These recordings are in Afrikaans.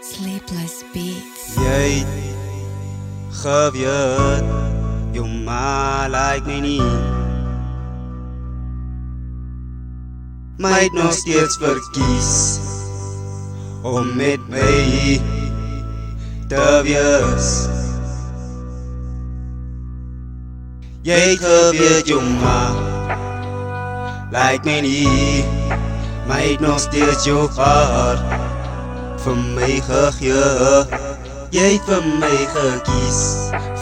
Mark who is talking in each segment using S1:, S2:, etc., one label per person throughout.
S1: Sleepless Beats.
S2: Jy geweet, jou ma like my nie. My het nog steeds verkies om met my te wees. Jy het geweet, jou ma like my nie. My het nog steeds jou hart vir my gegee. Jy het vir my gekies,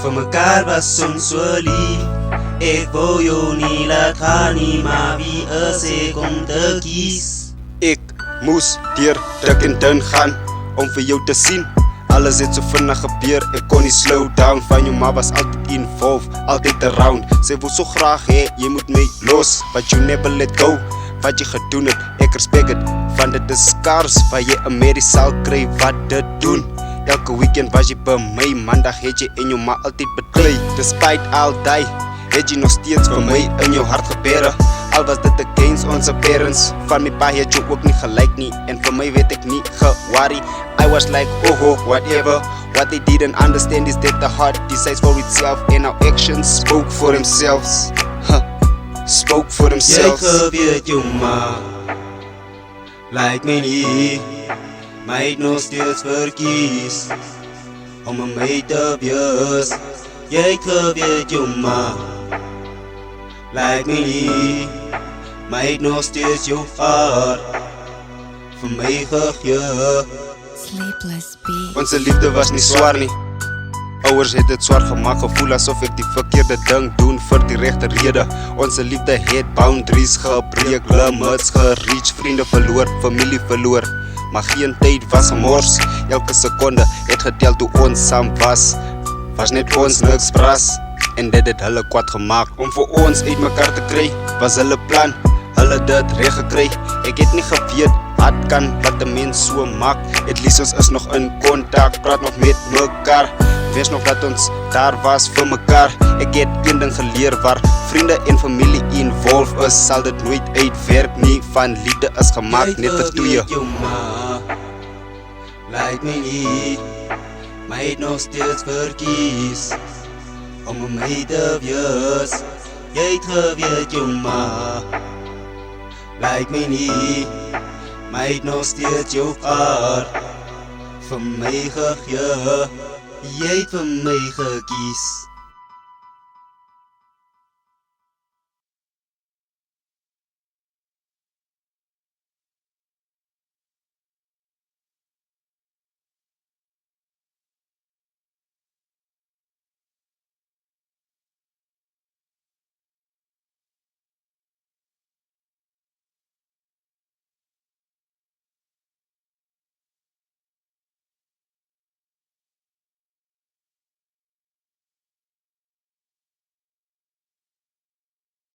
S2: vir mekaar was ons so lief. Ek wou jou nie laat gaan nie, maar wie is ek om te kies? Ek moes deur dik en dun gaan, om vir jou te sien. Alles het so vinnig gebeur, ek kon nie slow down. Van jou ma was altyd involved, altyd around. Sy wil so graag hê, jy moet my los, but you never let go. Wat jy gedoen het, ek respect het, want dit is skaars, waar jy 'n medie sal kry wat dit doen. Elke weekend was jy by my, maandag het jy en jou ma altyd beklei. Despite al die, het jy nog steeds vir my in jou hart gebere. Al was dit against onze parents, van my pa het jy ook nie gelijk nie, en vir my weet ek nie geworry. I was like, oh, whatever. What they didn't understand is that the heart decides for itself, and our actions spoke for themselves. Spoke for themselves. Jy geweet jou ma like my nie. My het nog steeds verkies om met my te wees. Jy het geweet jou ma like my nie. My het nog steeds jou hart vir my gegee.
S1: Sleepless Beats.
S2: Onze liefde was nie swaar nie. Ouers het dit swaar gemaak, gevoel asof ek die verkeerde ding doen vir die regte rede. Onze liefde het boundaries gebreek, limits gereach, vriende verloor, familie verloor. Maar geen tyd was gemors, elke sekonde het getel toe ons saam was. Was net ons niks bras, en dit het hulle kwaad gemaak. Om vir ons uit mekaar te kry, was hulle plan, hulle dit reg gekry. Ek het nie geweet, wat kan wat 'n mens so maak. Het liefst ons is nog in kontak, praat nog met mekaar. Wees nog dat ons daar was vir mekaar. Ek het een ding geleer, waar vriende en familie involved is, sal dit nooit uitwerk nie, van liefde is gemaakt net vir twee. Jou ma like my nie. My het nog steeds verkies om met my te wees. Jy het geweet jou ma like my nie. My het nog steeds jou hart vir my gegee. Jy het vir my gekies.